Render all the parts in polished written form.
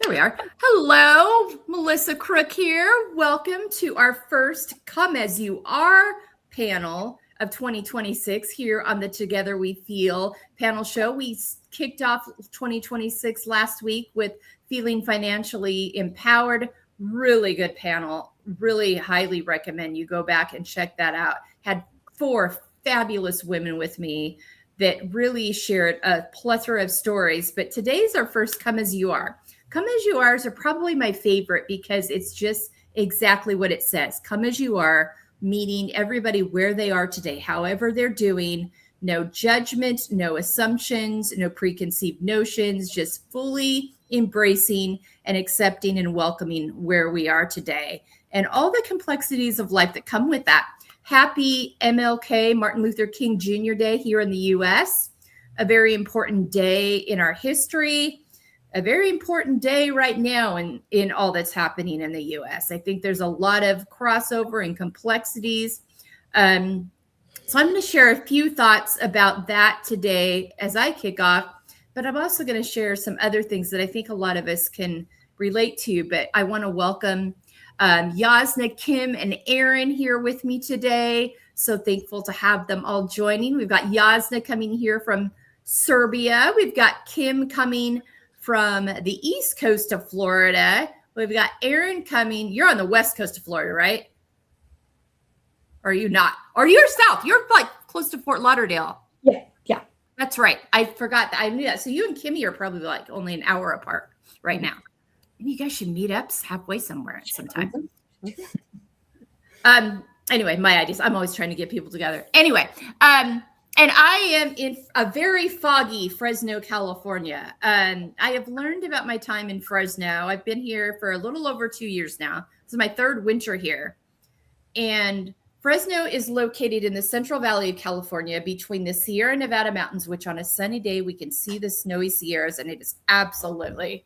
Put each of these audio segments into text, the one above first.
There we are. Hello, Melissa Crook here. Welcome to our first Come As You Are panel of 2026 here on the Together We Feel panel show. We kicked off 2026 last week with Feeling Financially Empowered. Really good panel. Really highly recommend you go back and check that out. Had 4 fabulous women with me that really shared a plethora of stories. But today's our first Come As You Are. Come As You Are are probably my favorite because it's just exactly what it says. Come as you are, meeting everybody where they are today, however they're doing. No judgment, no assumptions, no preconceived notions, just fully embracing and accepting and welcoming where we are today and all the complexities of life that come with that. Happy MLK, Martin Luther King Jr. Day here in the U.S., a very important day in our history. A very important day right now in all that's happening in the U.S. I think there's a lot of crossover and complexities. So I'm going to share a few thoughts about that today as I kick off, but I'm also going to share some other things that I think a lot of us can relate to. But I want to welcome Yasna, Kim, and Aaron here with me today. So thankful to have them all joining. We've got Yasna coming here from Serbia. We've got Kim coming from the east coast of Florida. We've got Aaron coming. You're on the west coast of Florida, right? Or are you not? Or you're south. You're like close to Fort Lauderdale. Yeah. That's right. I forgot that. I knew that. So you and Kimmy are probably like only an hour apart right now. And you guys should meet up halfway somewhere at some time. Anyway, my ideas. I'm always trying to get people together. Anyway, and I am in a very foggy Fresno, California. I have learned about my time in Fresno. I've been here for a little over 2 years now. This is my 3rd winter here. And Fresno is located in the Central Valley of California between the Sierra Nevada mountains, which on a sunny day, we can see the snowy Sierras, and it is absolutely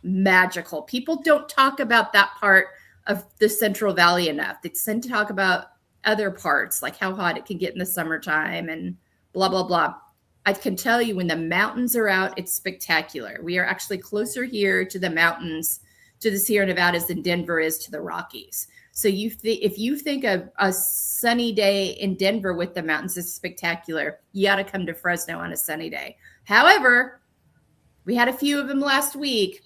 magical. People don't talk about that part of the Central Valley enough. They tend to talk about other parts, like how hot it can get in the summertime and blah, blah, blah. I can tell you when the mountains are out, it's spectacular. We are actually closer here to the mountains, to the Sierra Nevadas than Denver is to the Rockies. So if you think of a sunny day in Denver with the mountains is spectacular, you got to come to Fresno on a sunny day. However, we had a few of them last week,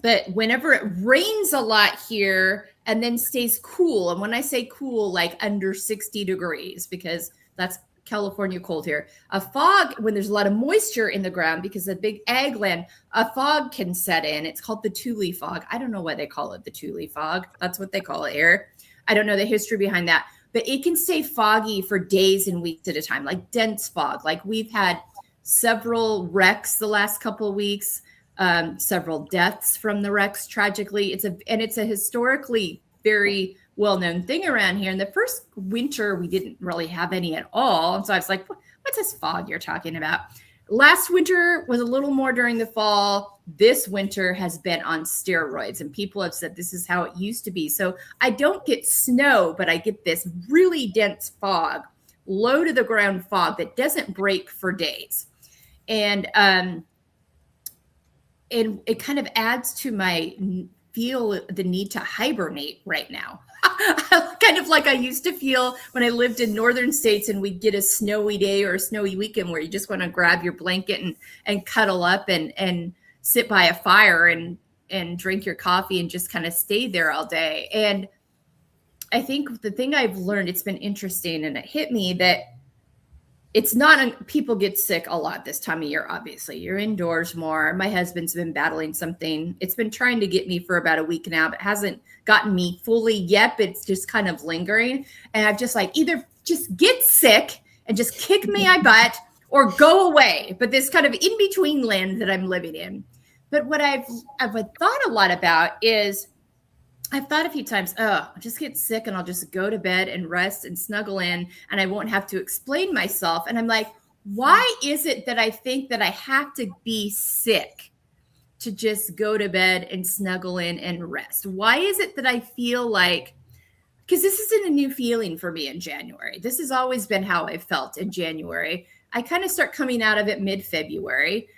but whenever it rains a lot here and then stays cool, and when I say cool, like under 60 degrees, because that's California cold here. A fog, when there's a lot of moisture in the ground, because a big ag land, a fog can set in. It's called the Thule fog. I don't know why they call it the Thule fog. That's what they call it here. I don't know the history behind that, but it can stay foggy for days and weeks at a time, like dense fog. Like we've had several wrecks the last couple of weeks, several deaths from the wrecks, tragically. It's a historically very well-known thing around here. In the first winter, we didn't really have any at all. And so I was like, what's this fog you're talking about? Last winter was a little more during the fall. This winter has been on steroids, and people have said this is how it used to be. So I don't get snow, but I get this really dense fog, low to the ground fog that doesn't break for days. And it kind of adds to my feel the need to hibernate right now. Kind of like I used to feel when I lived in northern states and we'd get a snowy day or a snowy weekend where you just want to grab your blanket and cuddle up and sit by a fire and drink your coffee and just kind of stay there all day. And I think the thing I've learned, it's been interesting, and it hit me that it's not, people get sick a lot this time of year, obviously. You're indoors more. My husband's been battling something. It's been trying to get me for about a week now, but hasn't gotten me fully yet, but it's just kind of lingering. And I've just like, either just get sick and just kick me my butt or go away. But this kind of in-between land that I'm living in. But what I've thought a lot about is, I've thought a few times, I'll just get sick and I'll just go to bed and rest and snuggle in and I won't have to explain myself. And I'm like, why is it that I think that I have to be sick to just go to bed and snuggle in and rest? Why is it that I feel like, because this isn't a new feeling for me in January. This has always been how I felt in January. I kind of start coming out of it mid-February.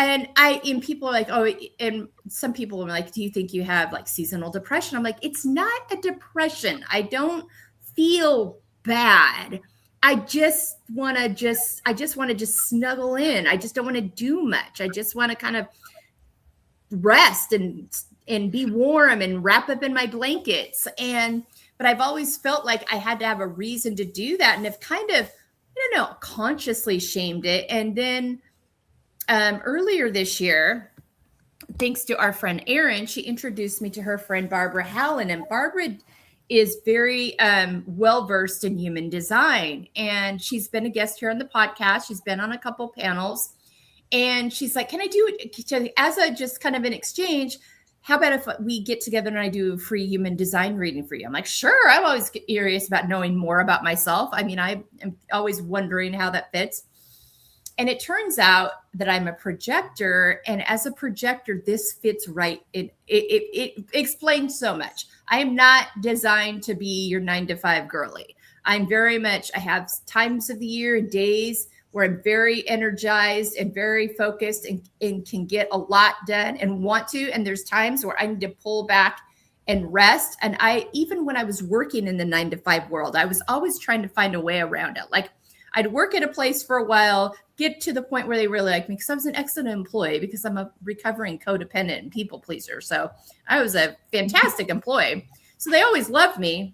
and people are like, oh, and some people are like, do you think you have like seasonal depression? I'm like, it's not a depression. I don't feel bad. I just want to just snuggle in. I just don't want to do much. I just want to kind of rest and be warm and wrap up in my blankets. But I've always felt like I had to have a reason to do that, and have kind of, I don't know, consciously shamed it. And then earlier this year, thanks to our friend Erin, she introduced me to her friend Barbara Hallen, and Barbara is very well versed in human design, and she's been a guest here on the podcast. She's been on a couple panels. And she's like, can I do it as a just kind of an exchange? How about if we get together and I do a free human design reading for you? I'm like, sure. I'm always curious about knowing more about myself. I mean, I am always wondering how that fits. And it turns out that I'm a projector. And as a projector, this fits right. It explains so much. I am not designed to be your 9-to-5 girly. I'm very much, I have times of the year and days where I'm very energized and very focused and can get a lot done and want to. And there's times where I need to pull back and rest. And even when I was working in the 9-to-5 world, I was always trying to find a way around it. Like I'd work at a place for a while, get to the point where they really liked me because I was an excellent employee, because I'm a recovering codependent and people pleaser. So I was a fantastic employee. So they always loved me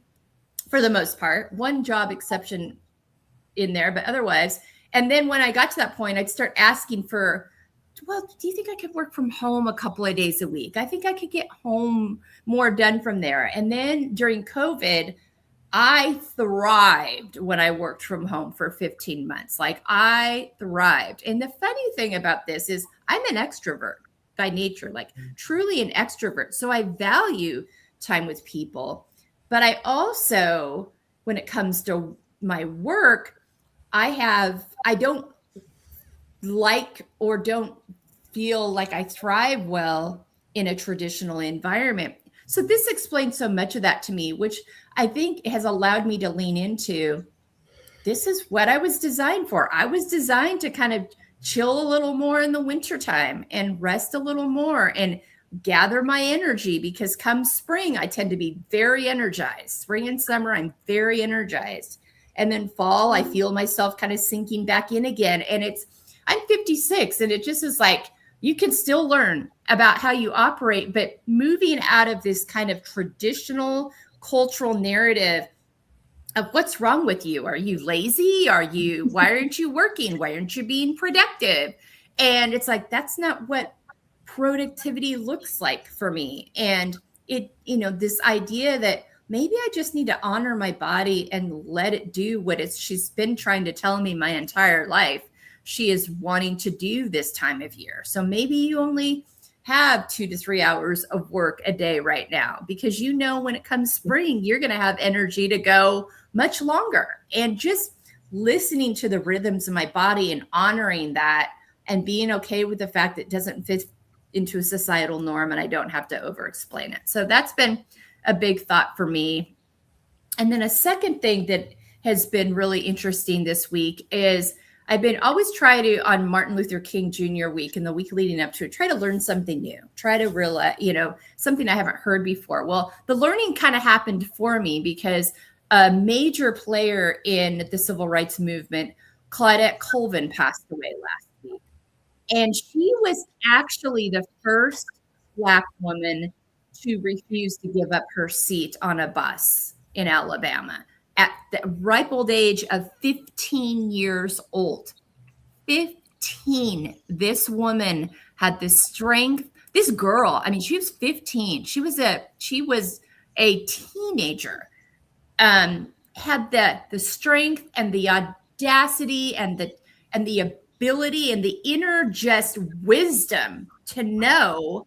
for the most part. One job exception in there, but otherwise. And then when I got to that point, I'd start asking for, well, do you think I could work from home a couple of days a week? I think I could get home more done from there. And then during COVID, I thrived when I worked from home for 15 months. Like I thrived. And the funny thing about this is I'm an extrovert by nature, like truly an extrovert. So I value time with people. But I also, when it comes to my work, I don't like or don't feel like I thrive well in a traditional environment. So this explains so much of that to me, which I think has allowed me to lean into, this is what I was designed for. I was designed to kind of chill a little more in the wintertime and rest a little more and gather my energy, because come spring, I tend to be very energized. Spring and summer, I'm very energized. And then fall, I feel myself kind of sinking back in again. And I'm 56, and it just is like, you can still learn about how you operate, but moving out of this kind of traditional cultural narrative of what's wrong with you. Are you lazy? Why aren't you working? Why aren't you being productive? And it's like, that's not what productivity looks like for me. And this idea that maybe I just need to honor my body and let it do what she's been trying to tell me my entire life. She is wanting to do this time of year. So maybe you only have 2 to 3 hours of work a day right now, because when it comes spring, you're going to have energy to go much longer. And just listening to the rhythms of my body and honoring that and being okay with the fact that it doesn't fit into a societal norm and I don't have to over-explain it. So that's been a big thought for me. And then a second thing that has been really interesting this week is I've been always try to, on Martin Luther King Jr. week and the week leading up to it, try to learn something new, try to realize, something I haven't heard before. Well, the learning kind of happened for me because a major player in the civil rights movement, Claudette Colvin, passed away last week. And she was actually the first Black woman to refuse to give up her seat on a bus in Alabama at the ripe old age of 15 years old. 15. This woman had the strength. This girl, she was 15. She was a teenager. Had the strength and the audacity and the ability and the inner just wisdom to know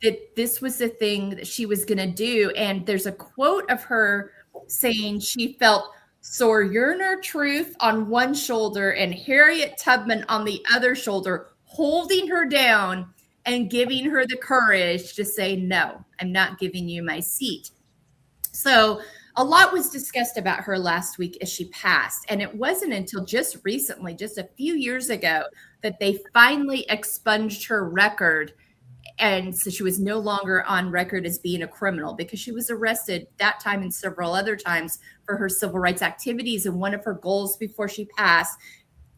that this was the thing that she was going to do. And there's a quote of her saying she felt Sojourner Truth on one shoulder and Harriet Tubman on the other shoulder, holding her down and giving her the courage to say, no, I'm not giving you my seat. So a lot was discussed about her last week as she passed. And it wasn't until just recently, just a few years ago, that they finally expunged her record. And so she was no longer on record as being a criminal, because she was arrested that time and several other times for her civil rights activities. And one of her goals before she passed,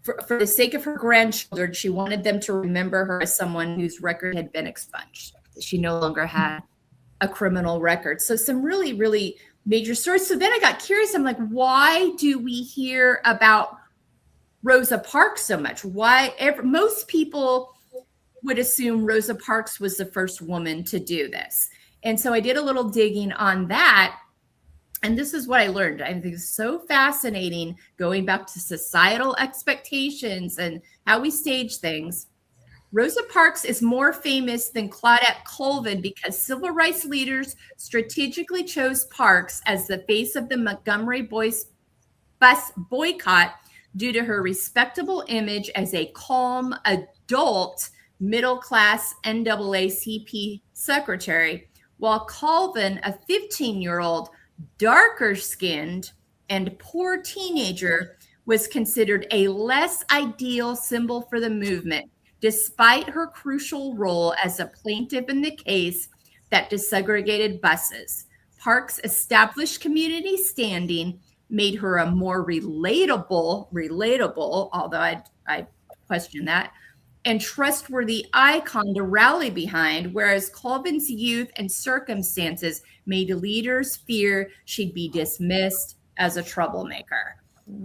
for the sake of her grandchildren, she wanted them to remember her as someone whose record had been expunged. She no longer had a criminal record. So some really, really major stories. So then I got curious. I'm like, why do we hear about Rosa Parks so much? Most people would assume Rosa Parks was the first woman to do this. And so I did a little digging on that. And this is what I learned. I think it's so fascinating, going back to societal expectations and how we stage things. Rosa Parks is more famous than Claudette Colvin because civil rights leaders strategically chose Parks as the face of the Montgomery bus boycott due to her respectable image as a calm, adult, middle-class NAACP secretary, while Colvin, a 15-year-old, darker-skinned and poor teenager, was considered a less ideal symbol for the movement, despite her crucial role as a plaintiff in the case that desegregated buses. Parks' established community standing made her a more relatable, although I question that, and trustworthy icon to rally behind, whereas Colvin's youth and circumstances made leaders fear she'd be dismissed as a troublemaker.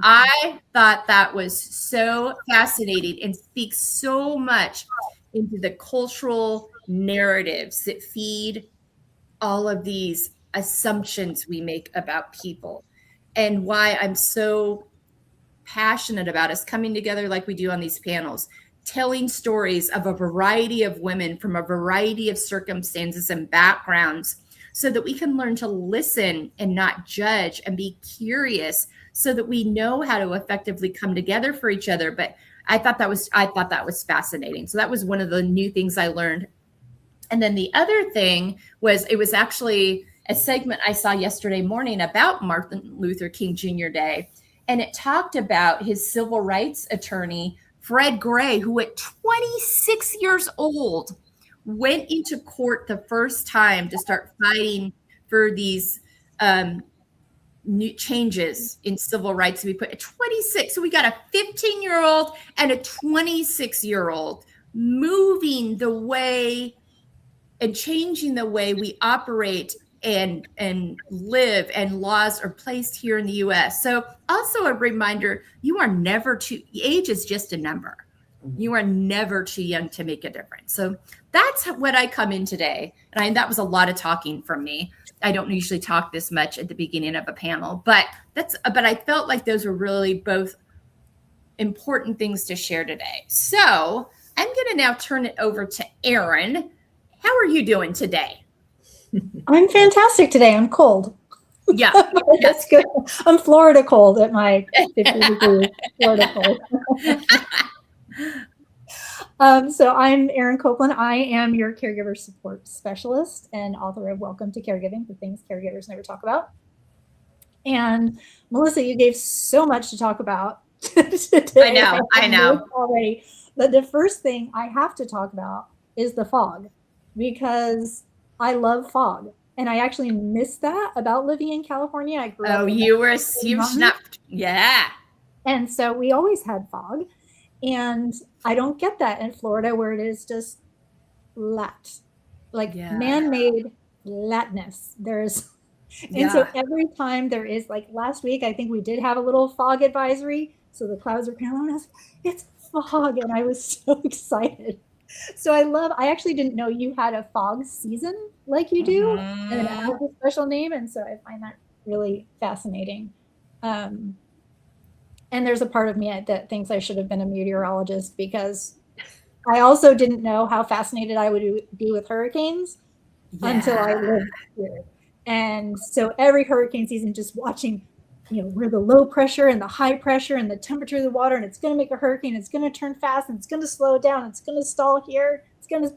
I thought that was so fascinating and speaks so much into the cultural narratives that feed all of these assumptions we make about people, and why I'm so passionate about us coming together like we do on these panels, telling stories of a variety of women from a variety of circumstances and backgrounds, so that we can learn to listen and not judge and be curious, so that we know how to effectively come together for each other. But I thought that was fascinating. So that was one of the new things I learned. And then the other thing was, it was actually a segment I saw yesterday morning about Martin Luther King Jr. Day. And it talked about his civil rights attorney, Fred Gray, who at 26 years old went into court the first time to start fighting for these new changes in civil rights to be put at 26. So we got a 15-year-old and a 26-year-old moving the way and changing the way we operate and live, and laws are placed here in the U.S. So also a reminder, age is just a number. You are never too young to make a difference. So that's what I come in today. And that was a lot of talking from me. I don't usually talk this much at the beginning of a panel, but I felt like those were really both important things to share today. So I'm going to now turn it over to Erin. How are you doing today? I'm fantastic today. I'm cold. Yeah. That's good. I'm Florida cold at my 50 degree Florida cold. So I'm Erin Copeland. I am your caregiver support specialist and author of Welcome to Caregiving, the things caregivers never talk about. And Melissa, you gave so much to talk about today. I know. Already. But the first thing I have to talk about is the fog, because I love fog. And I actually missed that about living in California. I grew up. Oh, you were snapped. Yeah. And so we always had fog. And I don't get that in Florida, where it is just flat, like man-made flatness. And so every time there is, like last week, I think we did have a little fog advisory. So the clouds are kind of on us. It's fog. And I was so excited. So I actually didn't know you had a fog season like you do, and it has a special name. And so I find that really fascinating. And there's a part of me that thinks I should have been a meteorologist, because I also didn't know how fascinated I would be with hurricanes until I lived here. And so every hurricane season, just watching, where the low pressure and the high pressure and the temperature of the water, and it's going to make a hurricane, it's going to turn fast, and it's going to slow down, it's going to stall here, it's going to,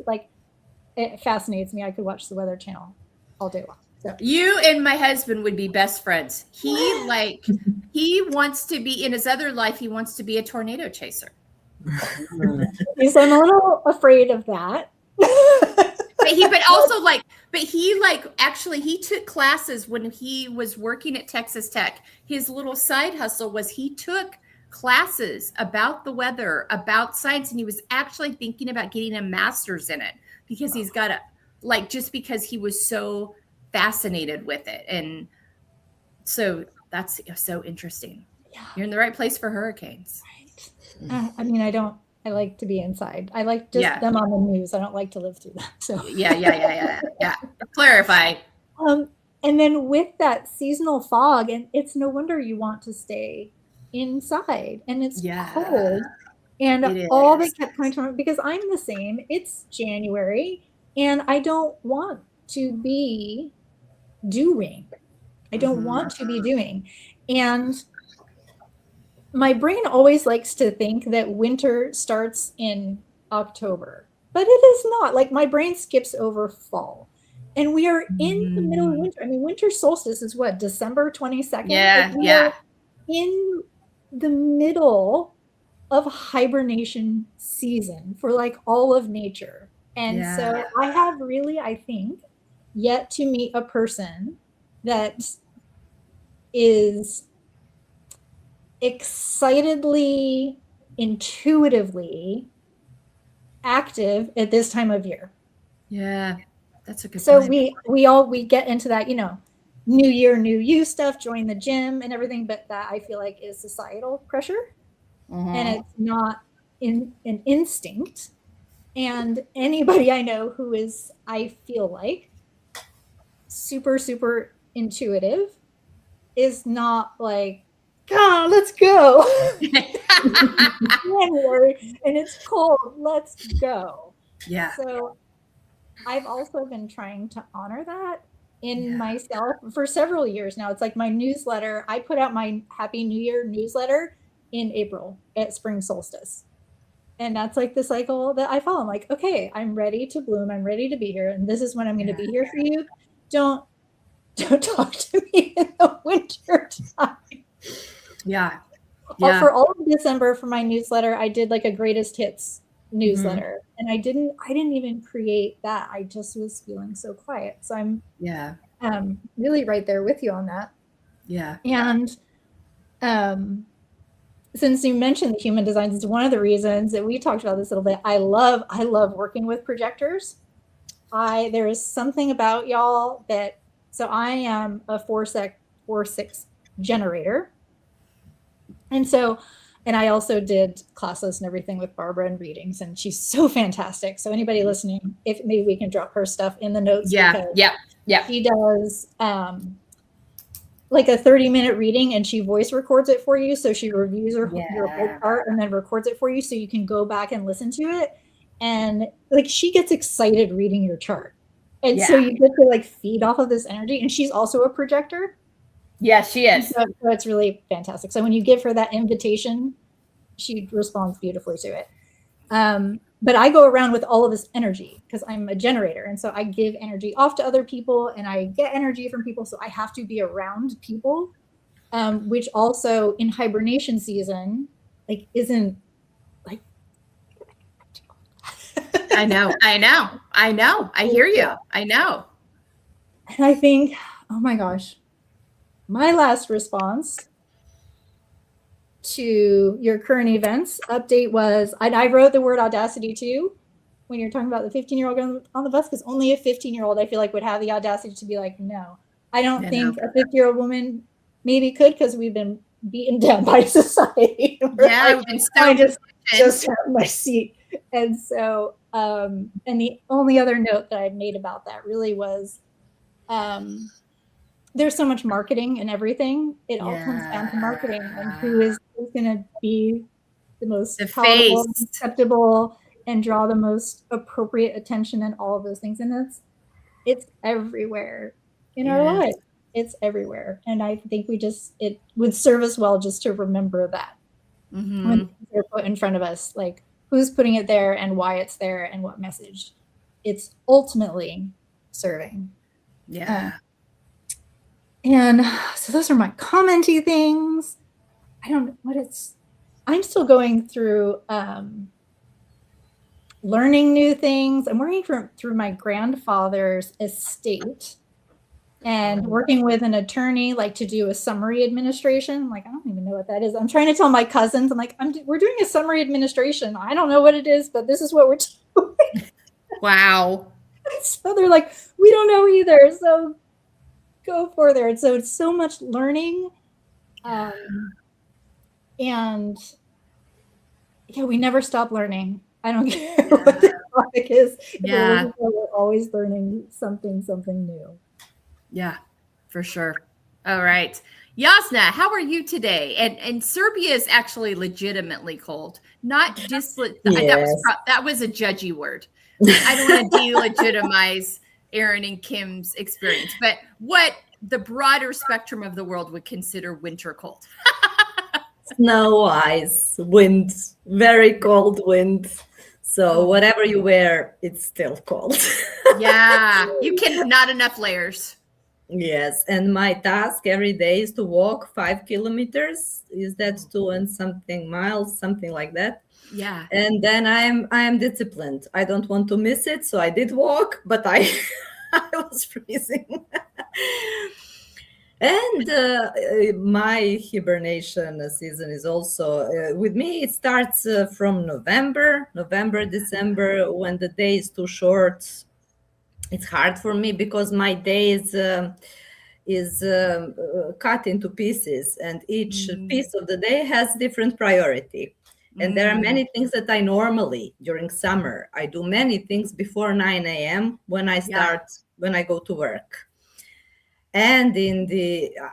it fascinates me. I could watch the Weather Channel all day long. So you and my husband would be best friends. He wants to be, in his other life, he wants to be a tornado chaser. Yes, I'm a little afraid of that. He took classes when he was working at Texas Tech. His little side hustle was he took classes about the weather, about science, and he was actually thinking about getting a master's in it because he's got just because he was so fascinated with it. And so that's so interesting. Yeah. You're in the right place for hurricanes. Right. I mean, I like to be inside. I like just them on the news. I don't like to live through that. So yeah. Clarify. And then with that seasonal fog, and it's no wonder you want to stay inside, and it's cold. And all that kept coming to me, because I'm the same. It's January, and I don't want to be doing. I don't want to be doing. And my brain always likes to think that winter starts in October, but it is not. Like, my brain skips over fall. And we are in the middle of winter. I mean, winter solstice is what, December 22nd? Yeah, we are in the middle of hibernation season for like all of nature. And so I have really, I think, yet to meet a person that is excitedly, intuitively active at this time of year. Yeah, that's a good so point. we get into that, new year, new you stuff, join the gym and everything, but that I feel like is societal pressure. And it's not an instinct. And anybody I know who is, I feel like, super, super intuitive is not like, God, let's go. January, and it's cold, let's go. Yeah. So I've also been trying to honor that in myself for several years now. It's like my newsletter. I put out my Happy New Year newsletter in April at spring solstice. And that's like the cycle that I follow. I'm like, okay, I'm ready to bloom. I'm ready to be here. And this is when I'm going to be here for you. Don't talk to me in the winter time. Yeah. For all of December for my newsletter, I did like a greatest hits newsletter. And I didn't even create that. I just was feeling so quiet. So I'm really right there with you on that. Yeah. And since you mentioned the human designs, it's one of the reasons that we talked about this a little bit. I love working with projectors. There is something about y'all that, so I am a 4/6 generator. And so, and I also did classes and everything with Barbara and readings, and she's so fantastic. So anybody listening, if maybe we can drop her stuff in the notes. Yeah. She does like a 30-minute reading, and she voice records it for you. So she reviews your whole chart and then records it for you, so you can go back and listen to it. And like, she gets excited reading your chart. And so you get to like feed off of this energy. And she's also a projector. Yeah, she is. So it's really fantastic. So when you give her that invitation, she responds beautifully to it. But I go around with all of this energy because I'm a generator. And so I give energy off to other people, and I get energy from people. So I have to be around people, which also in hibernation season, like, isn't like. I know. I hear you. I know. And I think, oh my gosh, my last response to your current events update was, I wrote the word audacity too, when you're talking about the 15-year-old on the bus, because only a 15-year-old I feel like would have the audacity to be like, no. I don't think a 50-year-old woman maybe could, because we've been beaten down by society. We've been I just have my seat. And so, and the only other note that I made about that really was, there's so much marketing and everything. It all comes down to marketing and who is going to be the most palatable, acceptable, and draw the most appropriate attention and all of those things. And it's everywhere in our lives. It's everywhere. And I think it would serve us well just to remember that when they're put in front of us, like who's putting it there and why it's there and what message it's ultimately serving. And so those are my commenty things. I don't know what I'm still going through learning new things. I'm working through my grandfather's estate and working with an attorney, like to do a summary administration. Like, I don't even know what that is. I'm trying to tell my cousins, I'm like, we're doing a summary administration. I don't know what it is, but this is what we're doing. Wow. So they're like, we don't know either. So go for there. And so it's so much learning. And yeah, we never stop learning. I don't care what the topic is. Yeah. We're always learning something new. Yeah, for sure. All right. Jasna, how are you today? And Serbia is actually legitimately cold, not just that was a judgy word. I don't want to delegitimize Aaron and Kim's experience, but what the broader spectrum of the world would consider winter cold. Snow, ice, wind, very cold wind. So whatever you wear, it's still cold. Yeah, not enough layers. Yes, and my task every day is to walk 5 kilometers. Is that 2 and something miles, something like that? Yeah. And then I am disciplined. I don't want to miss it, so I did walk, but I was freezing. And my hibernation season is also with me. It starts from November, December, when the day is too short. It's hard for me because my day is cut into pieces, and each piece of the day has different priority. And there are many things that I normally, during summer, I do many things before 9 a.m. when I go to work. And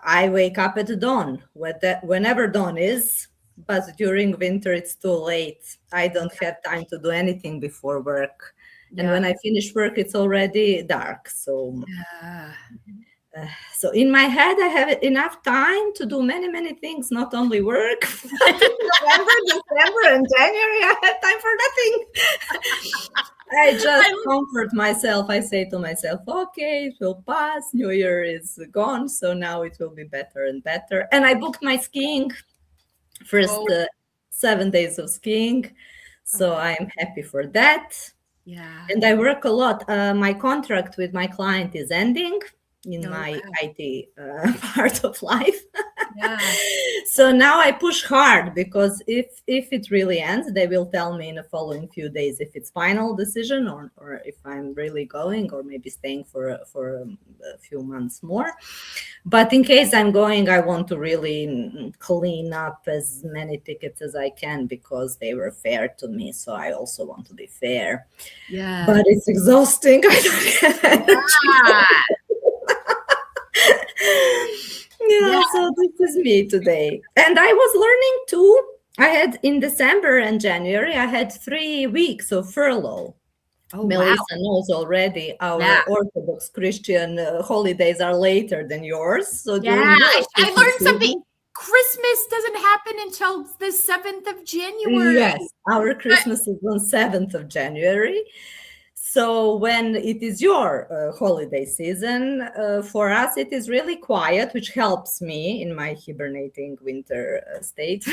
I wake up at dawn, whenever dawn is, but during winter, it's too late. I don't have time to do anything before work. And when I finish work, it's already dark. So, so in my head, I have enough time to do many, many things, not only work. November, December, and January, I have time for nothing. I just comfort myself. I say to myself, okay, it will pass. New Year is gone. So now it will be better and better. And I booked my skiing, first 7 days of skiing. So I am happy for that. Yeah. And I work a lot. My contract with my client is ending in my IT part of life. Yeah. So now I push hard, because if it really ends, they will tell me in the following few days if it's final decision or if I'm really going, or maybe staying for a few months more. But in case I'm going, I want to really clean up as many tickets as I can, because they were fair to me. So I also want to be fair. Yeah. But it's exhausting. I don't have energy. So this is me today. And I was learning too. I had in December and January, I had 3 weeks of furlough. Melissa knows already our Orthodox Christian holidays are later than yours. So I learned something. Christmas doesn't happen until the 7th of January. Yes, our Christmas is on 7th of January. So when it is your holiday season, for us, it is really quiet, which helps me in my hibernating winter state,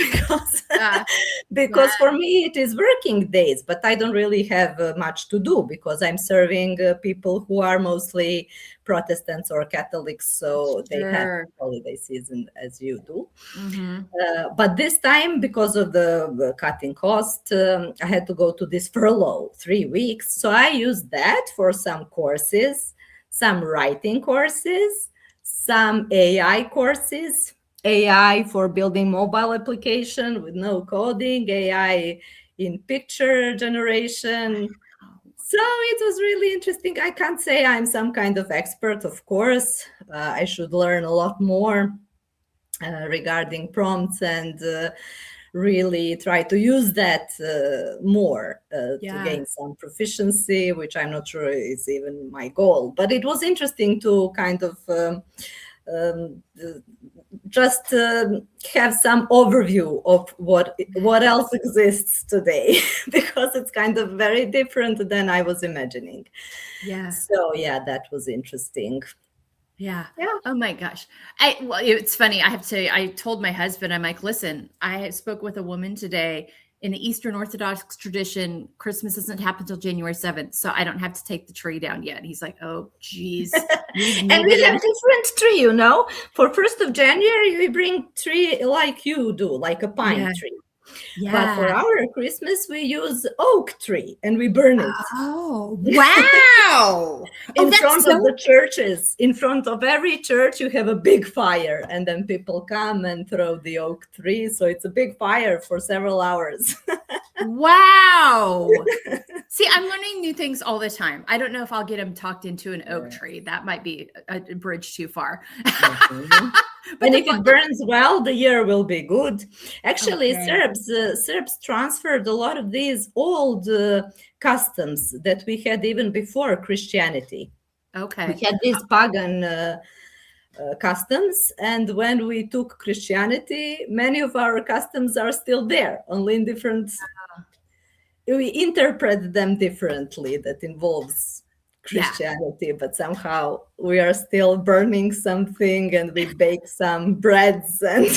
because for me, it is working days, but I don't really have much to do, because I'm serving people who are mostly Protestants or Catholics. So they have holiday season as you do. But this time, because of the cutting cost, I had to go to this furlough 3 weeks. So I used that for some courses, some writing courses, some AI courses, AI for building mobile application with no coding, AI in picture generation. So it was really interesting. I can't say I'm some kind of expert, of course. I should learn a lot more regarding prompts, and really try to use that more to gain some proficiency, which I'm not sure is even my goal. But it was interesting to kind of just have some overview of what else exists today, because it's kind of very different than I was imagining. So that was interesting. Yeah. Yeah. Oh my gosh. Well, it's funny. I have to tell you, I told my husband, I'm like, listen, I spoke with a woman today in the Eastern Orthodox tradition. Christmas doesn't happen till January 7th. So I don't have to take the tree down yet. He's like, oh, geez. We've And we needed have it. different tree, you know. For 1st of January, we bring tree like you do, like a pine Yeah. tree. But for Yeah. our Christmas, we use oak tree and we burn it Oh, wow. in That's front of so the churches. In front of every church, you have a big fire, and then people come and throw the oak tree. So it's a big fire for several hours. wow. See, I'm learning new things all the time. I don't know if I'll get him talked into an oak tree. That might be a bridge too far. But if it burns well, the year will be good. Actually, Okay. Serbs transferred a lot of these old customs that we had even before Christianity. Okay. We had these pagan customs, and when we took Christianity, many of our customs are still there, only in different. We interpret them differently. That involves Christianity, but somehow we are still burning something, and we bake some breads. And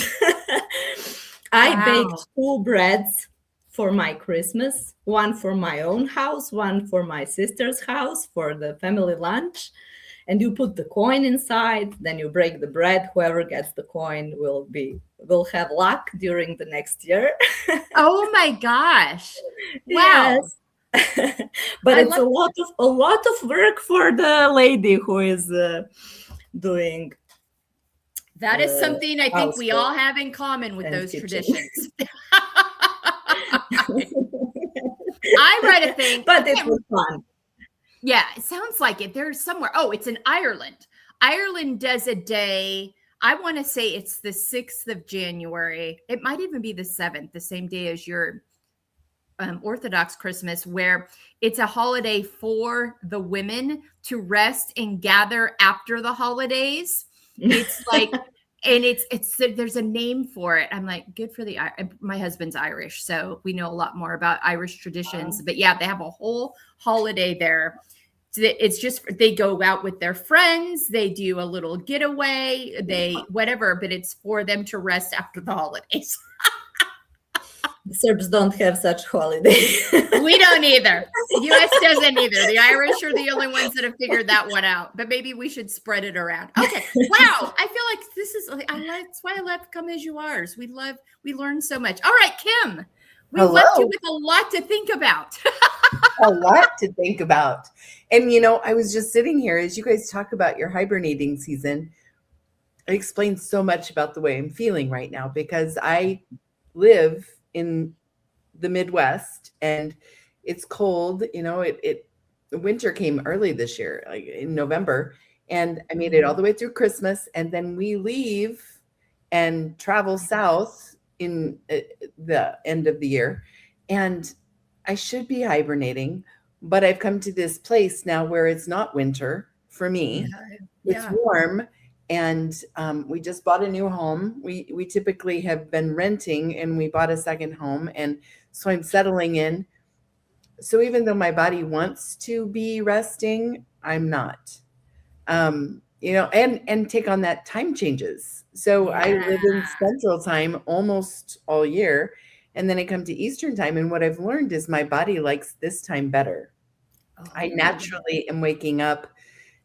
I baked 2 breads for my Christmas, one for my own house, one for my sister's house for the family lunch. And you put the coin inside, then you break the bread. Whoever gets the coin will have luck during the next year. Oh my gosh. Wow. Yes. But it's a lot of work for the lady who is doing. That is something I think we all have in common with those traditions. I read a thing, but it was fun. Yeah, it sounds like it. There's somewhere. Oh, it's in Ireland. Ireland does a day. I want to say it's the 6th of January. It might even be the 7th, the same day as your Orthodox Christmas, where it's a holiday for the women to rest and gather after the holidays. It's like, and it's there's a name for it. I'm like, good for my husband's Irish, so we know a lot more about Irish traditions. But yeah, they have a whole holiday there. It's just they go out with their friends, they do a little getaway, they whatever, but it's for them to rest after the holidays. The Serbs don't have such holiday. We don't either. The U.S. doesn't either. The Irish are the only ones that have figured that one out. But maybe we should spread it around. Okay. Wow. I feel like this is. That's why I love Come As You Are. We learn so much. All right, Kim. We left you with a lot to think about. A lot to think about. And I was just sitting here as you guys talk about your hibernating season. It explains so much about the way I'm feeling right now, because I live in the Midwest and it's cold. Winter came early this year, like in November, and I made it all the way through Christmas, and then we leave and travel south in the end of the year, and I should be hibernating, but I've come to this place now where it's not winter for me. It's warm. And we just bought a new home. We typically have been renting, and we bought a second home. And so I'm settling in. So even though my body wants to be resting, I'm not, and take on that time changes. So I live in Central Time almost all year. And then I come to Eastern Time. And what I've learned is my body likes this time better. I naturally am waking up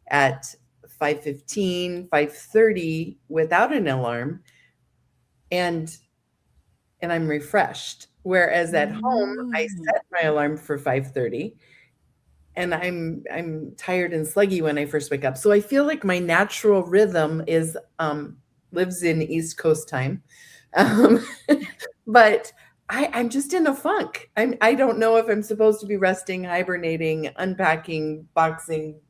at 5:15, 5:30 without an alarm, and I'm refreshed. Whereas at home, I set my alarm for 5:30, and I'm tired and sluggy when I first wake up. So I feel like my natural rhythm is lives in East Coast time, but I'm just in a funk. I don't know if I'm supposed to be resting, hibernating, unpacking, boxing,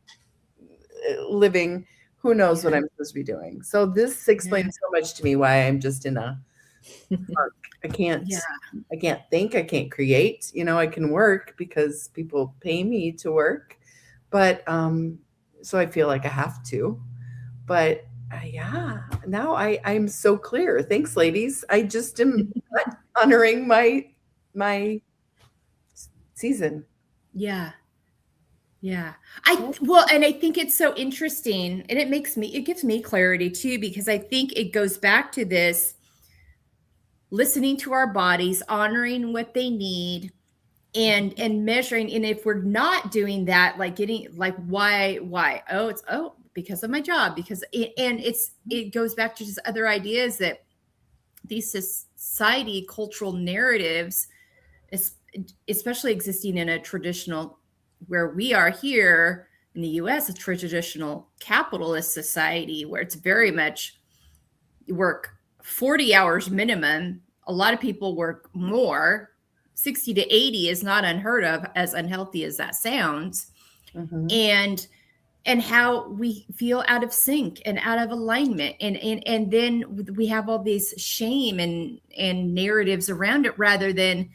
living. Who knows what I'm supposed to be doing? So this explains so much to me why I'm just in a funk. I can't think, I can't create. I can work because people pay me to work, but so I feel like I have to. But now I'm so clear. Thanks, ladies. I just am honoring my season. Yeah. Yeah. And I think it's so interesting, and it gives me clarity too, because I think it goes back to this listening to our bodies, honoring what they need, and measuring. And if we're not doing that, like getting like why it's because of my job, it goes back to just other ideas that these society cultural narratives, especially existing in a traditional, where we are here in the US, a traditional capitalist society where it's very much work 40 hours minimum. A lot of people work more. 60 to 80 is not unheard of, as unhealthy as that sounds. And how we feel out of sync and out of alignment. And then we have all these shame and narratives around it, rather than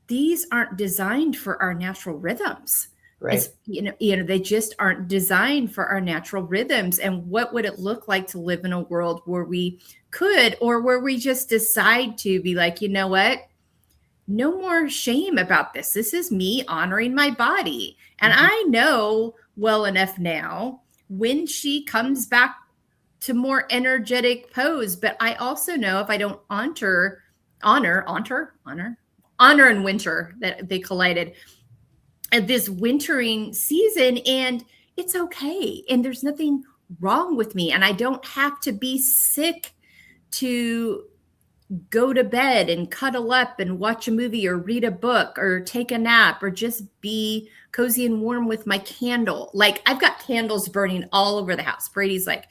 these aren't designed for our natural rhythms. Right. They just aren't designed for our natural rhythms. And what would it look like to live in a world where we could, or where we just decide to be like, you know what? No more shame about this. This is me honoring my body. And I know well enough now when she comes back to more energetic pose. But I also know if I don't honor and winter, that they collided at this wintering season, and it's okay. And there's nothing wrong with me. And I don't have to be sick to go to bed and cuddle up and watch a movie or read a book or take a nap or just be cozy and warm with my candle. Like, I've got candles burning all over the house. Brady's like,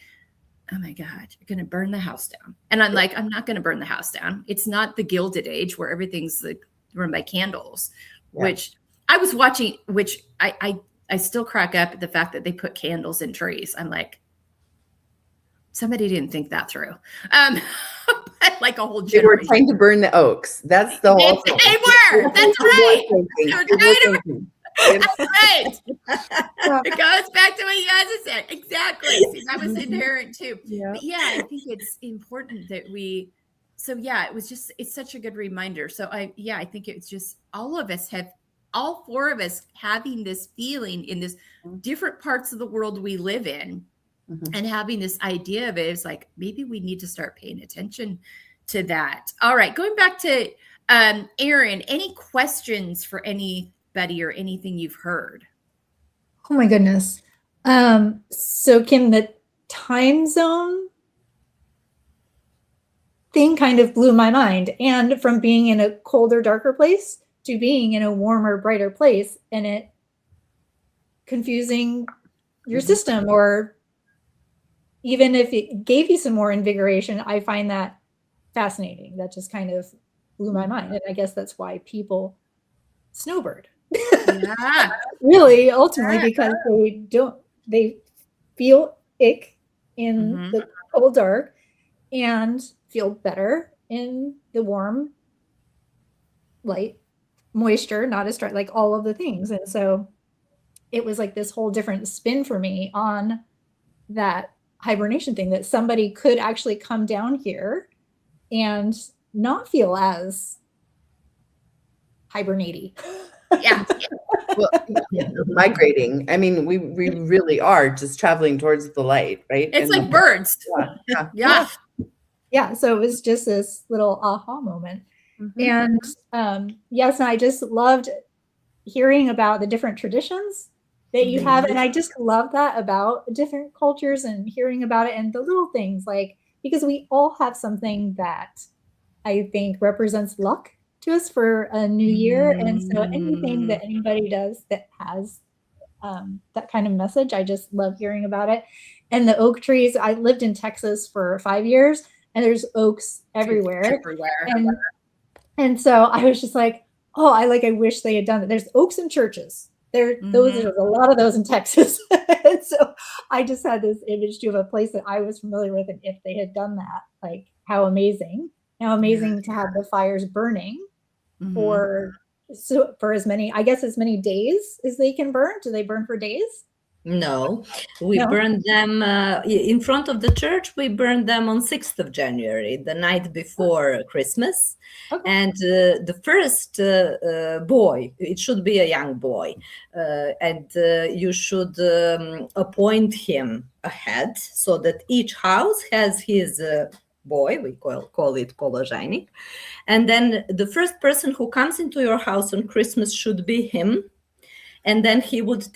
oh my God, you're going to burn the house down. And I'm like, I'm not going to burn the house down. It's not the Gilded Age where everything's like run by candles, which I was watching, which I still crack up at the fact that they put candles in trees. I'm like, somebody didn't think that through. But like a whole generation. They were trying to burn the oaks. That's the whole thing. They were. That's right. That's right. It goes back to what you guys said. Exactly. See, that was inherent too. But yeah, I think it's important that it's such a good reminder. So I think it's just all four of us having this feeling in this different parts of the world we live in. And having this idea of it is like, maybe we need to start paying attention to that. All right. Going back to Erin, any questions for anybody or anything you've heard? Oh my goodness. So Kim, the time zone thing kind of blew my mind. And from being in a colder, darker place to being in a warmer, brighter place, and it confusing your system, or even if it gave you some more invigoration, I find that fascinating. That just kind of blew my mind. And I guess that's why people snowbird. Yeah. Really, ultimately, because they feel ick in the cold, dark, and feel better in the warm, light, moisture, not as dry, like all of the things. And so it was like this whole different spin for me on that hibernation thing, that somebody could actually come down here and not feel as hibernate-y. Well, migrating. I mean, we really are just traveling towards the light, right? It's like birds. Yeah. So it was just this little aha moment. And yes, and I just loved hearing about the different traditions that you have. And I just love that about different cultures and hearing about it and the little things, like, because we all have something that I think represents luck to us for a new year. And so anything that anybody does that has that kind of message, I just love hearing about it. And the oak trees, I lived in Texas for 5 years, and there's oaks everywhere. And so I was just like, oh, I wish they had done it. There's oaks in churches. There's a lot of those in Texas. And so I just had this image too of a place that I was familiar with. And if they had done that, like, how amazing to have the fires burning for as many days as they can burn. Do they burn for days? No, we No? burned them in front of the church. We burned them on 6th of January, the night before Christmas. Okay. And the first boy, it should be a young boy, and you should appoint him ahead so that each house has his boy, we call it polozhainik. And then the first person who comes into your house on Christmas should be him. And then he would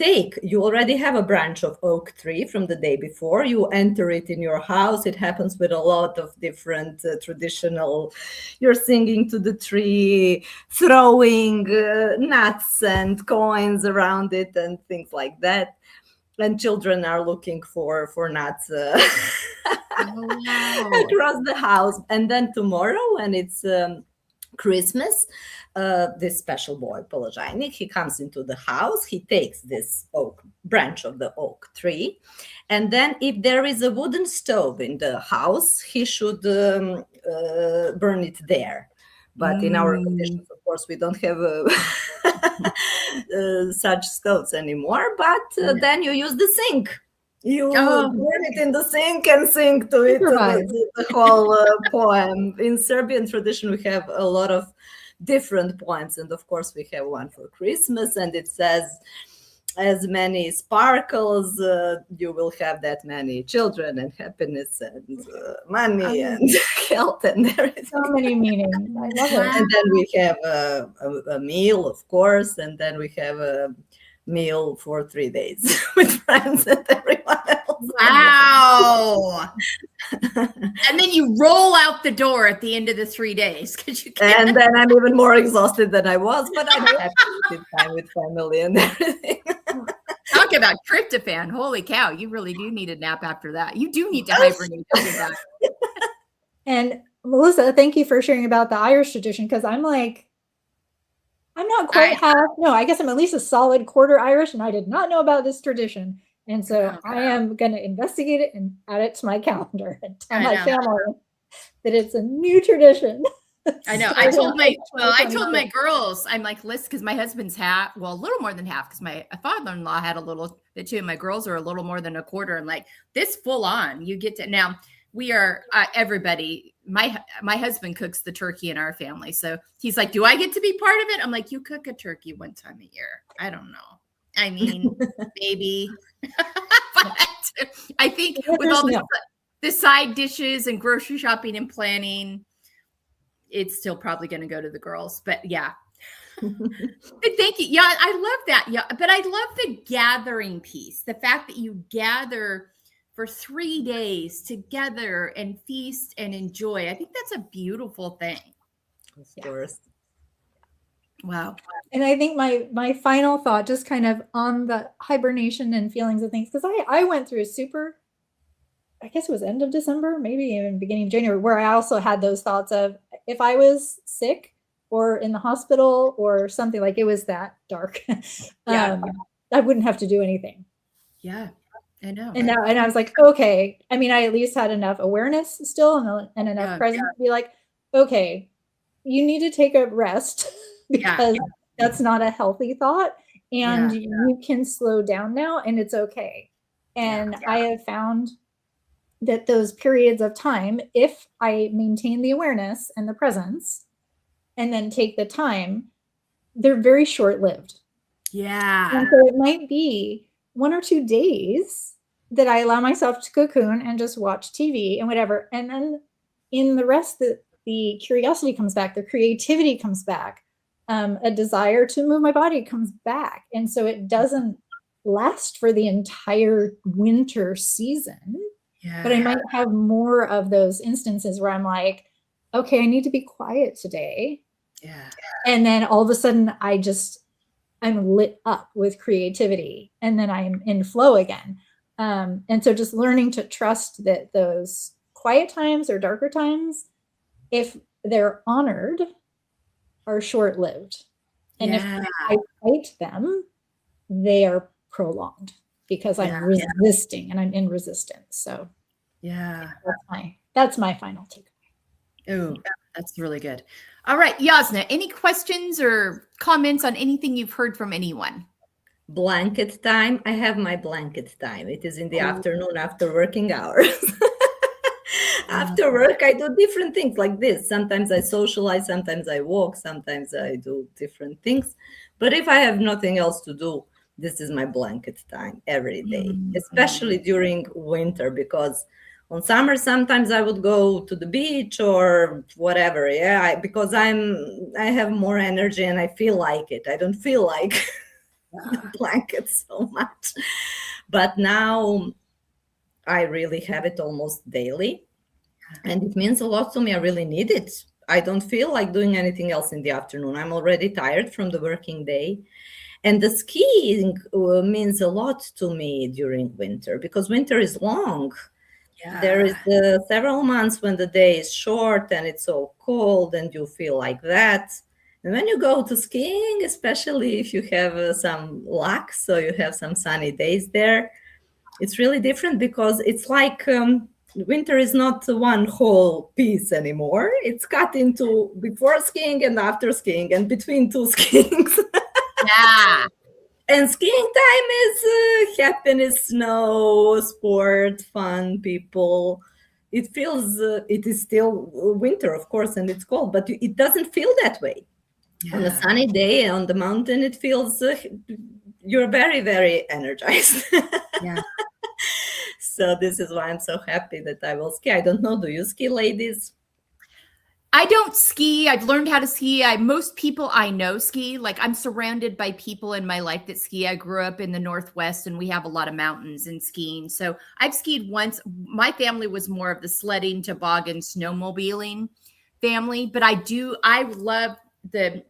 you already have a branch of oak tree from the day before. You enter it in your house. It happens with a lot of different traditional, you're singing to the tree, throwing nuts and coins around it and things like that. And children are looking for nuts across the house. And then tomorrow, when it's Christmas, this special boy, polozhainik, he comes into the house. He takes this branch of the oak tree, and then if there is a wooden stove in the house, he should burn it there. But in our conditions, of course, we don't have such stoves anymore. But then you use the sink. You burn it in the sink and sing to it the whole poem. In Serbian tradition, we have a lot of different poems, and of course, we have one for Christmas, and it says, "As many sparkles, you will have that many children and happiness and money and health and everything." So many meanings. I love it. And then we have a meal, of course, and then we have a meal for 3 days with friends and everyone else. Wow. And then you roll out the door at the end of the 3 days because you can't. And then I'm even more exhausted than I was, but I'm happy to spend time with family and everything. Talk about tryptophan. Holy cow. You really do need a nap after that. You do need to hibernate after that. And Melissa, thank you for sharing about the Irish tradition, because I'm not quite I guess I'm at least a solid quarter Irish, and I did not know about this tradition. And so I am going to investigate it and add it to my calendar and tell my family that it's a new tradition. I know. I told my girls, I'm like, listen, because my husband's a little more than half, because my father-in-law had a little bit too. My girls are a little more than a quarter. And like, this full on, you get to now. We are everybody. My husband cooks the turkey in our family, so he's like, "Do I get to be part of it?" I'm like, "You cook a turkey one time a year." I don't know. I mean, maybe, but I think with all the side dishes and grocery shopping and planning, it's still probably going to go to the girls. But yeah, but thank you. Yeah, I love that. Yeah, but I love the gathering piece. The fact that you gather for 3 days together and feast and enjoy. I think that's a beautiful thing. Of course. Wow. And I think my final thought, just kind of on the hibernation and feelings of things, because I went through I guess it was end of December, maybe even beginning of January, where I also had those thoughts of, if I was sick or in the hospital or something, like it was that dark, I wouldn't have to do anything. Yeah. I know. And I was like, okay. I mean, I at least had enough awareness still and enough presence to be like, okay, you need to take a rest because that's not a healthy thought. And you can slow down now and it's okay. And I have found that those periods of time, if I maintain the awareness and the presence and then take the time, they're very short-lived. Yeah. And so it might be 1 or 2 days that I allow myself to cocoon and just watch TV and whatever. And then in the rest, the curiosity comes back, the creativity comes back, a desire to move my body comes back. And so it doesn't last for the entire winter season, but I might have more of those instances where I'm like, okay, I need to be quiet today. Yeah. And then all of a sudden I'm lit up with creativity, and then I'm in flow again. And so just learning to trust that those quiet times or darker times, if they're honored, are short-lived. And if I fight them, they are prolonged because I'm resisting and I'm in resistance. So that's my final takeaway. Oh, that's really good. All right, Yasna, any questions or comments on anything you've heard from anyone? blanket time. I have my blanket time. It is in the afternoon after working hours. After work, I do different things like this. Sometimes I socialize, sometimes I walk, sometimes I do different things. But if I have nothing else to do, this is my blanket time every day, especially during winter, because on summer sometimes I would go to the beach or whatever. Yeah, because I have more energy and I feel like it. I don't feel like the blanket so much. But now I really have it almost daily. And it means a lot to me. I really need it. I don't feel like doing anything else in the afternoon. I'm already tired from the working day. And the skiing means a lot to me during winter because winter is long. There is several months when the day is short and it's so cold and you feel like that. And when you go to skiing, especially if you have some luck, so you have some sunny days there, it's really different because it's like winter is not one whole piece anymore. It's cut into before skiing and after skiing and between two skiings. Yeah. And skiing time is happiness, snow, sport, fun, people. It feels, it is still winter, of course, and it's cold, but it doesn't feel that way. Yeah. On a sunny day on the mountain, it feels you're very, very energized. Yeah. So this is why I'm so happy that I will ski. I don't know, do you ski, ladies? I don't ski. I've learned how to ski. Most people I know ski. Like I'm surrounded by people in my life that ski. I grew up in the Northwest and we have a lot of mountains and skiing. So I've skied once. My family was more of the sledding, toboggan, snowmobiling family. But I love the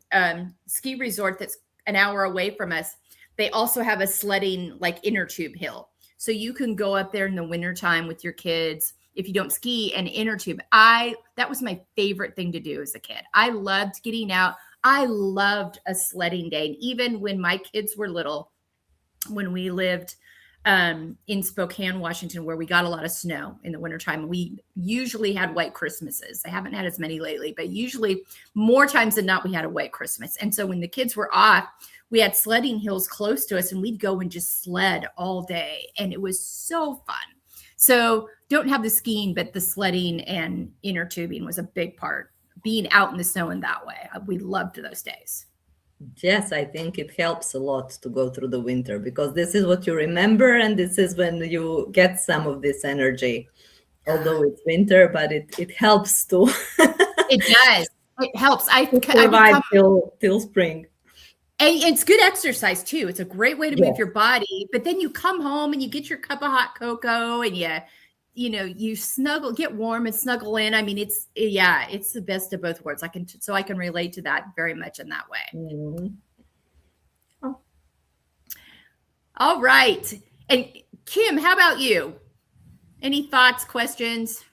ski resort that's an hour away from us. They also have a sledding like inner tube hill. So you can go up there in the wintertime with your kids. If you don't ski, and inner tube, that was my favorite thing to do as a kid. I loved getting out. I loved a sledding day. And even when my kids were little, when we lived in Spokane, Washington, where we got a lot of snow in the wintertime, we usually had white Christmases. I haven't had as many lately, but usually more times than not, we had a white Christmas. And so when the kids were off, we had sledding hills close to us and we'd go and just sled all day. And it was so fun. So don't have the skiing, but the sledding and inner tubing was a big part. Being out in the snow in that way. We loved those days. Yes, I think it helps a lot to go through the winter because this is what you remember and this is when you get some of this energy. Although it's winter, but it helps too. It does. It helps. I survive till spring. And it's good exercise too. It's a great way to move your body. But then you come home and you get your cup of hot cocoa and you snuggle, get warm and snuggle in. I mean, it's the best of both worlds. I can relate to that very much in that way. Mm-hmm. Oh. All right. And Kim, how about you? Any thoughts, questions?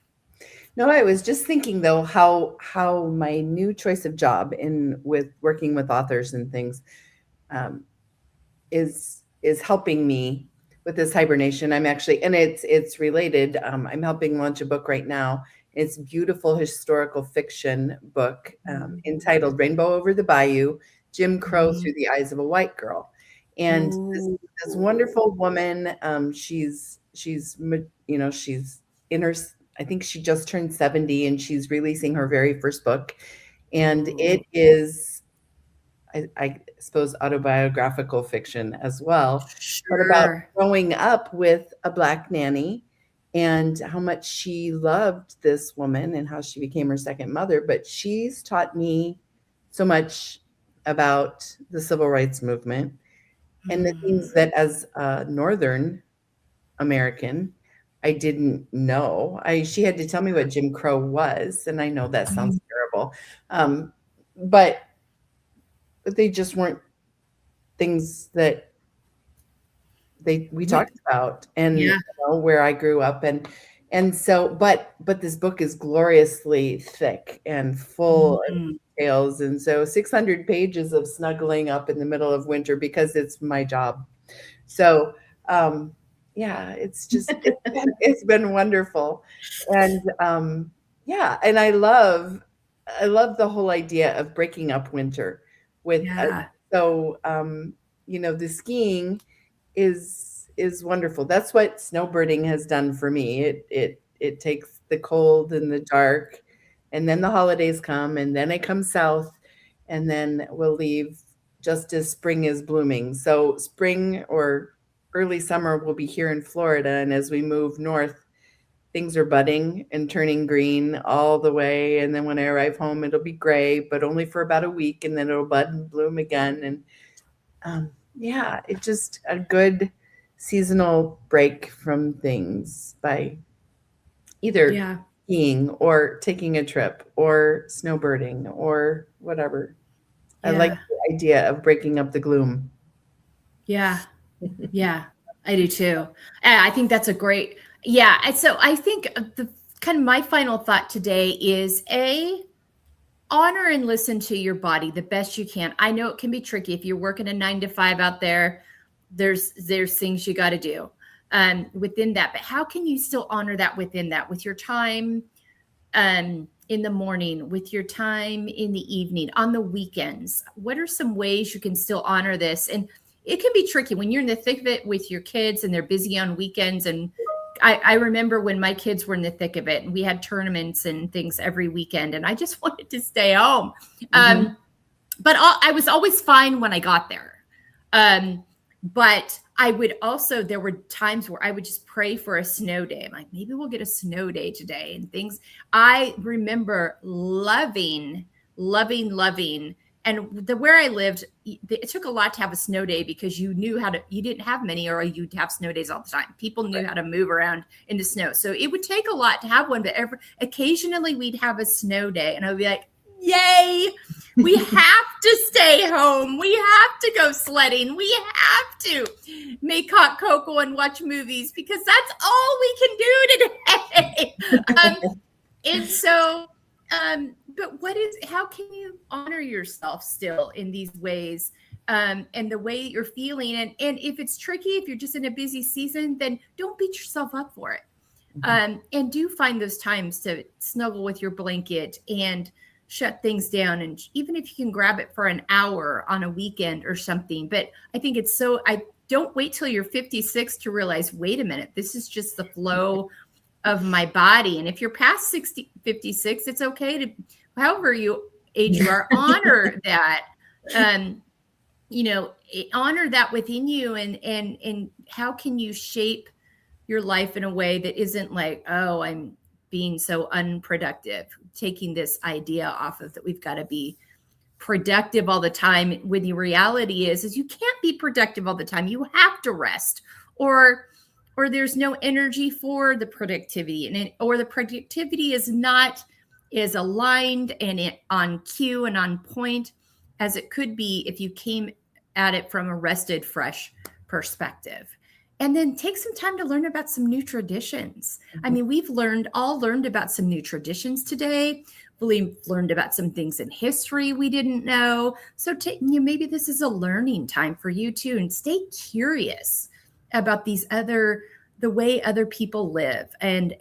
No, I was just thinking though how my new choice of job with working with authors and things is helping me with this hibernation. I'm actually, and it's related. I'm helping launch a book right now. It's a beautiful historical fiction book entitled "Rainbow Over the Bayou: Jim Crow Through the Eyes of a White Girl." And this wonderful woman, she's in her. I think she just turned 70 and she's releasing her very first book. And it is, I suppose, autobiographical fiction as well, but about growing up with a Black nanny and how much she loved this woman and how she became her second mother. But she's taught me so much about the civil rights movement and the things that as a Northern American, I didn't know. She had to tell me what Jim Crow was, and I know that sounds terrible, but they just weren't things that we talked about, and where I grew up, and so, but this book is gloriously thick and full of details, and so 600 pages of snuggling up in the middle of winter because it's my job. So. It's just it's been wonderful, and and I love the whole idea of breaking up winter with the skiing is wonderful. That's what snowbirding has done for me. It takes the cold and the dark, and then the holidays come, and then I come south, and then we'll leave just as spring is blooming. So spring or early summer will be here in Florida, and as we move north, things are budding and turning green all the way. And then when I arrive home, it'll be gray, but only for about a week, and then it'll bud and bloom again. And yeah, it's just a good seasonal break from things by either skiing or taking a trip or snowbirding or whatever. I like the idea of breaking up the gloom. Yeah. Yeah, I do too. I think that's a great, And so I think the kind of my final thought today is honor and listen to your body the best you can. I know it can be tricky if you're working a 9 to 5 out there. There's things you got to do within that, but how can you still honor that within that with your time in the morning, with your time in the evening, on the weekends? What are some ways you can still honor this? And it can be tricky when you're in the thick of it with your kids and they're busy on weekends. And I remember when my kids were in the thick of it and we had tournaments and things every weekend and I just wanted to stay home. But I was always fine when I got there. But I would also, there were times where I would just pray for a snow day. I'm like, maybe we'll get a snow day today and things. I remember loving. And where I lived, it took a lot to have a snow day because you didn't have many, or you'd have snow days all the time. People knew how to move around in the snow. So it would take a lot to have one, but occasionally we'd have a snow day and I would be like, yay, we have to stay home. We have to go sledding. We have to make hot cocoa and watch movies because that's all we can do today. And so, but how can you honor yourself still in these ways and the way you're feeling? And if it's tricky, if you're just in a busy season, then don't beat yourself up for it. And do find those times to snuggle with your blanket and shut things down. And even if you can grab it for an hour on a weekend or something, but I think I don't wait till you're 56 to realize, wait a minute, this is just the flow of my body. And if you're past 56, it's okay to, however age you are, honor that, honor that within you and how can you shape your life in a way that isn't like, oh, I'm being so unproductive, taking this idea off of that we've got to be productive all the time, when the reality is you can't be productive all the time. You have to rest, or there's no energy for the productivity, or the productivity is not as aligned and on cue and on point as it could be if you came at it from a rested, fresh perspective. And then take some time to learn about some new traditions. I mean, we've all learned about some new traditions today. We've learned about some things in history we didn't know. So maybe this is a learning time for you too, and stay curious about the way other people live. And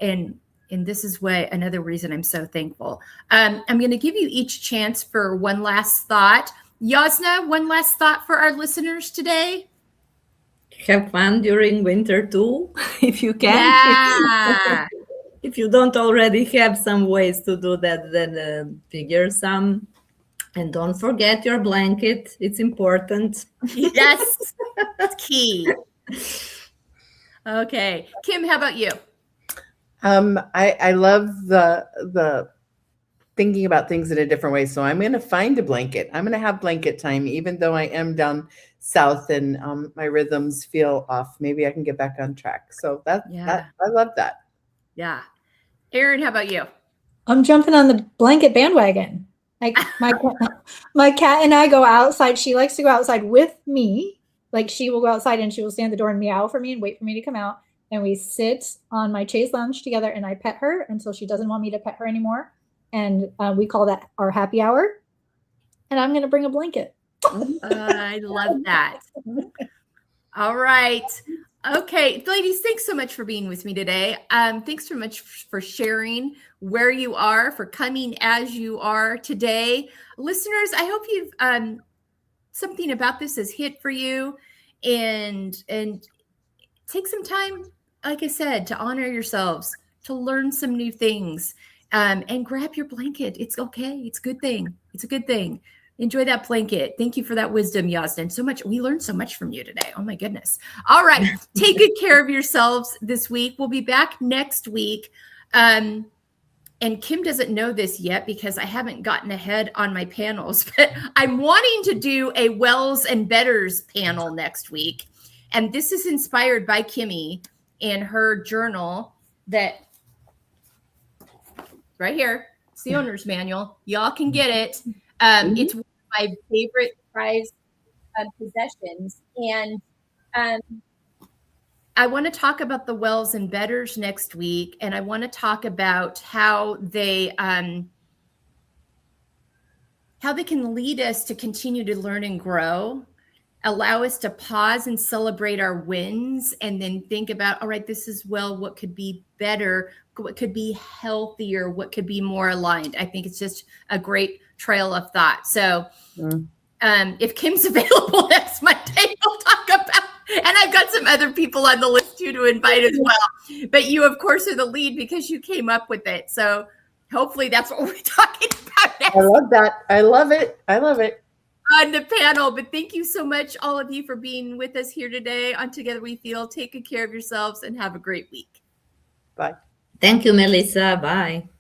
this is another reason I'm so thankful. I'm going to give you each chance for one last thought. Yasna, one last thought for our listeners today. Have fun during winter too, if you can. Yeah. If you don't already have some ways to do that, then figure some. And don't forget your blanket. It's important. Yes, it's key. Okay. Kim, how about you? I love the thinking about things in a different way. So I'm going to find a blanket. I'm going to have blanket time, even though I am down south and my rhythms feel off. Maybe I can get back on track. So I love that. Yeah. Erin, how about you? I'm jumping on the blanket bandwagon. Like my cat and I go outside. She likes to go outside with me. Like she will go outside and she will stand at the door and meow for me and wait for me to come out. And we sit on my chaise lounge together and I pet her until she doesn't want me to pet her anymore. And we call that our happy hour. And I'm going to bring a blanket. I love that. All right. Okay. Ladies, thanks so much for being with me today. Thanks so much for sharing where you are, for coming as you are today. Listeners, I hope you've something about this has hit for you, and take some time, like I said, to honor yourselves, to learn some new things, and grab your blanket. It's okay. It's a good thing. It's a good thing. Enjoy that blanket. Thank you for that wisdom, Yasmin. So much. We learned so much from you today. Oh my goodness. All right. Take good care of yourselves this week. We'll be back next week. And Kim doesn't know this yet because I haven't gotten ahead on my panels, but I'm wanting to do a Wells and Betters panel next week. And this is inspired by Kimmy in her journal that right here. It's the owner's manual. Y'all can get it. It's one of my favorite prized possessions. And I want to talk about the Wells and Betters next week. And I want to talk about how they can lead us to continue to learn and grow, allow us to pause and celebrate our wins, and then think about, all right, this is, well, what could be better, what could be healthier, what could be more aligned. I think it's just a great trail of thought. So if Kim's available next Monday, we'll talk about, and I've got some other people on the list too to invite as well. But you, of course, are the lead because you came up with it. So hopefully that's what we're talking about next. I love that. I love it. I love it. On the panel. But thank you so much, all of you, for being with us here today on Together We Feel. Take good care of yourselves and have a great week. Bye. Thank you, Melissa. Bye.